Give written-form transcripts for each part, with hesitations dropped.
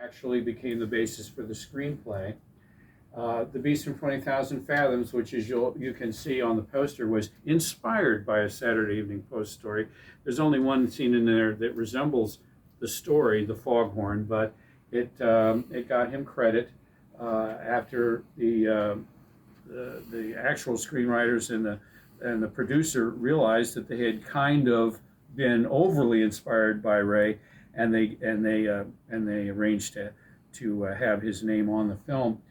actually became the basis for the screenplay. The Beast from 20,000 Fathoms, which is you can see on the poster, was inspired by a Saturday Evening Post story. There's only one scene in there that resembles the story, the foghorn, but it got him credit after the actual screenwriters and the producer realized that they had kind of been overly inspired by Ray, and they arranged to have his name on the film.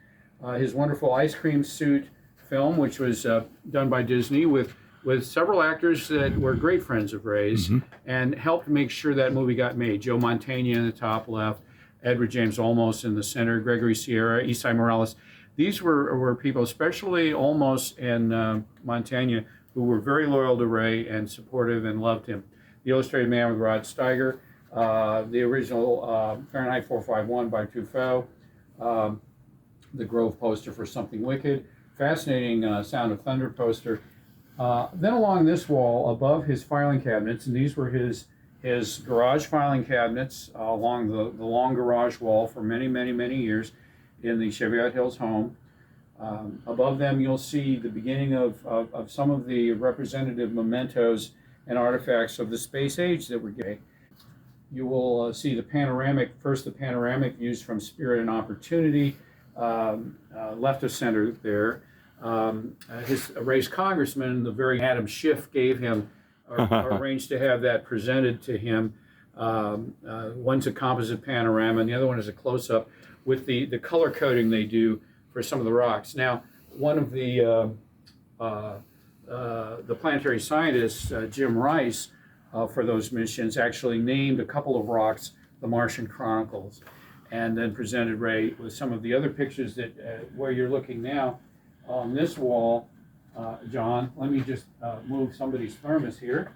His wonderful Ice Cream Suit film, which was done by Disney with several actors that were great friends of Ray's, and helped make sure that movie got made. Joe Mantegna in the top left, Edward James Olmos in the center, Gregory Sierra, Esai Morales. These were people, especially Olmos and Mantegna, who were very loyal to Ray and supportive and loved him. The Illustrated Man with Rod Steiger, the original Fahrenheit 451 by Truffaut, the Grove poster for Something Wicked, fascinating Sound of Thunder poster. Then along this wall, above his filing cabinets, and these were his garage filing cabinets along the long garage wall for many, many, many years in the Cheviot Hills home. Above them, you'll see the beginning of some of the representative mementos and artifacts of the space age that were gay. You will see the panoramic views from Spirit and Opportunity, left of center there. His Ray's congressman, the very Adam Schiff gave him, arranged to have that presented to him. One's a composite panorama, and the other one is a close-up with the color coding they do for some of the rocks. Now, one of the planetary scientists, Jim Rice, for those missions, actually named a couple of rocks the Martian Chronicles, and then presented Ray with some of the other pictures that where you're looking now on this wall. John, let me just move somebody's thermos here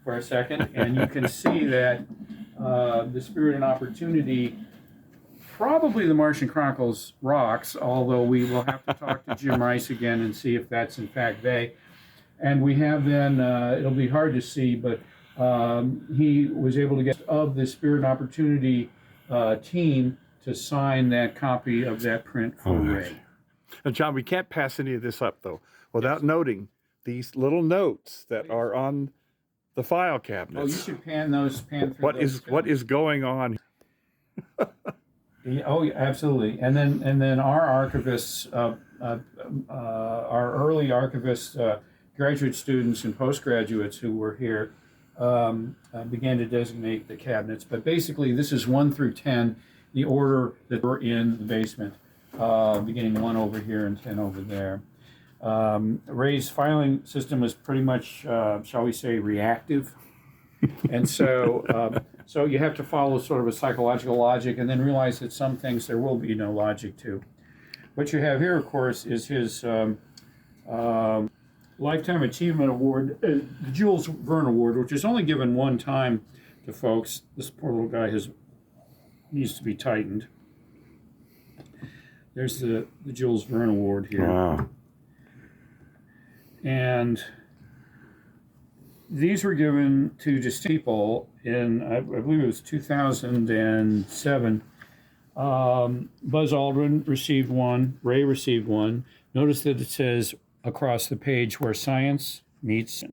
for a second, and you can see that the Spirit and Opportunity, probably the Martian Chronicles rocks, although we will have to talk to Jim Rice again and see if that's in fact they. And we have then, it'll be hard to see, but he was able to get of the Spirit and Opportunity team to sign that copy of that print for Ray. And John, we can't pass any of this up, though, without noting these little notes that are on the file cabinets. Oh, you should pan through those. What is going on? Oh, absolutely. And then our archivists, our early archivists, graduate students and postgraduates who were here, began to designate the cabinets. But basically, this is 1 through 10, the order that were in the basement, beginning 1 over here and 10 over there. Ray's filing system was pretty much, shall we say, reactive. And so you have to follow sort of a psychological logic and then realize that some things there will be no logic to. What you have here, of course, is his Lifetime Achievement Award, the Jules Verne Award, which is only given one time to folks. This poor little guy needs to be tightened. There's the Jules Verne Award here. Wow. And these were given to distinct people in, I believe it was 2007. Buzz Aldrin received one, Ray received one. Notice that it says across the page where science meets.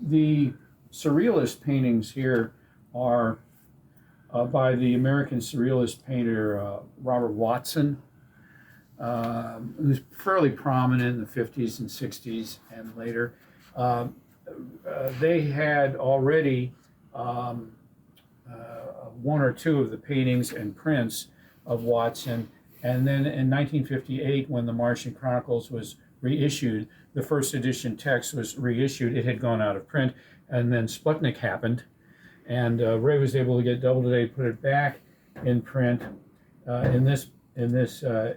The surrealist paintings here are by the American surrealist painter Robert Watson, who's fairly prominent in the 50s and 60s and later. They had already 1 or 2 of the paintings and prints of Watson, and then in 1958, when the Martian Chronicles was reissued, the first edition text was reissued. It had gone out of print, and then Sputnik happened, and Ray was able to get Doubleday, put it back in print in this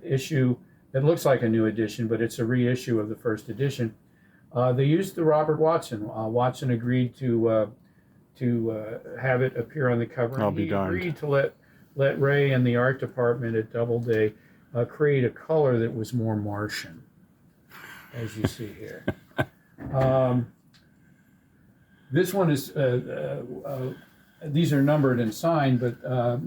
issue that looks like a new edition, but it's a reissue of the first edition. They used the Robert Watson. Watson agreed to have it appear on the cover. I'll be darned. He agreed to let Ray and the art department at Doubleday create a color that was more Martian, as you see here. This one is these are numbered and signed, but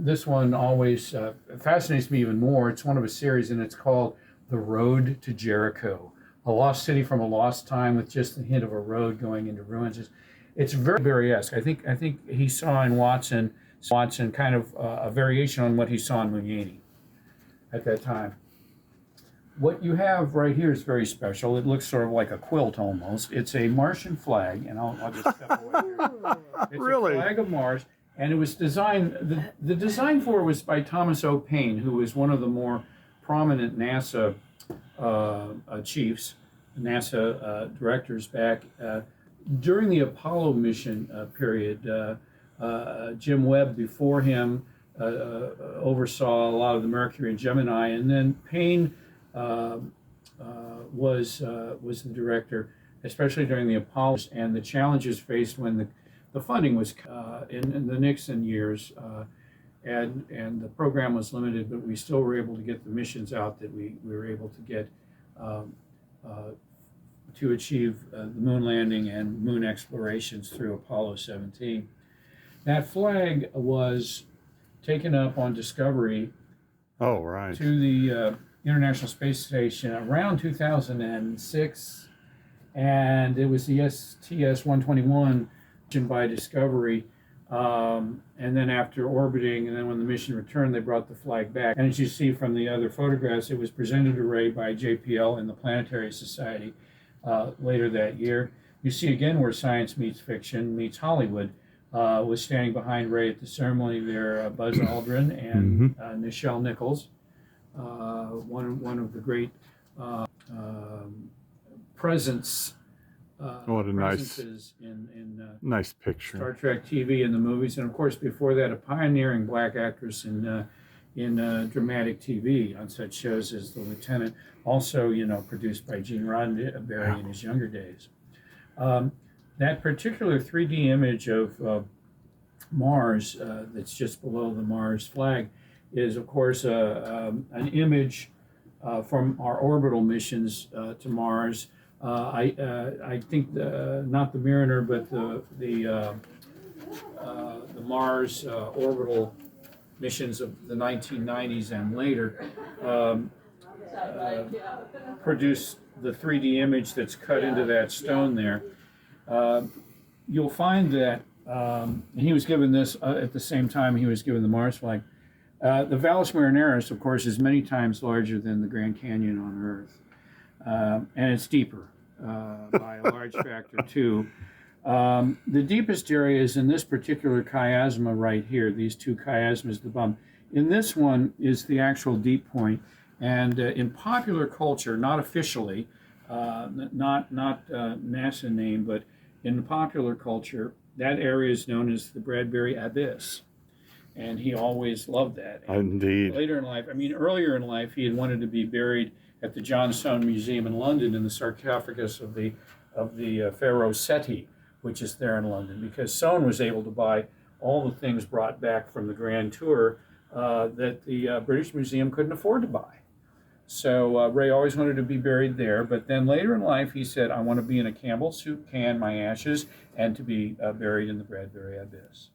this one always fascinates me even more. It's one of a series, and it's called The Road to Jericho, a lost city from a lost time with just a hint of a road going into ruins. It's very Barry-esque. I think he saw in Watson kind of a variation on what he saw in Mugnini at that time. What you have right here is very special. It looks sort of like a quilt almost. It's a Martian flag, and I'll just step away here. It's Really? a flag of Mars, and it was designed, the design for it was by Thomas O. Paine, who was one of the more prominent NASA chiefs, NASA directors back during the Apollo mission period. Jim Webb before him oversaw a lot of the Mercury and Gemini, and then Paine was the director, especially during the Apollos and the challenges faced when the funding was in the Nixon years, and the program was limited, but we still were able to get the missions out that we were able to get to achieve the moon landing and moon explorations through Apollo 17. That flag was taken up on Discovery Oh, right. to the International Space Station around 2006, and it was the STS-121 by Discovery, and then after orbiting, and then when the mission returned, they brought the flag back. And as you see from the other photographs, it was presented to Ray by JPL and the Planetary Society later that year. You see again where science meets fiction, meets Hollywood. Was standing behind Ray at the ceremony there, Buzz Aldrin and Nichelle Nichols. One of the great presences What a presences in nice Star picture. Trek TV and the movies, and of course before that a pioneering black actress in dramatic TV on such shows as The Lieutenant, also produced by Gene Roddenberry in his younger days. That particular 3D image of Mars that's just below the Mars flag is, of course, an image from our orbital missions to Mars. I think not the Mariner, but the Mars orbital missions of the 1990s and later produced the 3D image that's cut into that stone there. You'll find that, and he was given this at the same time he was given the Mars flag. The Valles Marineris, of course, is many times larger than the Grand Canyon on Earth, and it's deeper by a large factor too. The deepest area is in this particular chiasma right here. These two chiasmas, the bump. In this one is the actual deep point, and in popular culture, not officially, not NASA name, but in popular culture, that area is known as the Bradbury Abyss, and he always loved that. And Indeed. later in life, earlier in life, he had wanted to be buried at the John Soane Museum in London in the sarcophagus of the Pharaoh Seti, which is there in London, because Soane was able to buy all the things brought back from the Grand Tour that the British Museum couldn't afford to buy. So Ray always wanted to be buried there, but then later in life he said, I want to be in a Campbell soup can, my ashes, and to be buried in the Bradbury Abyss.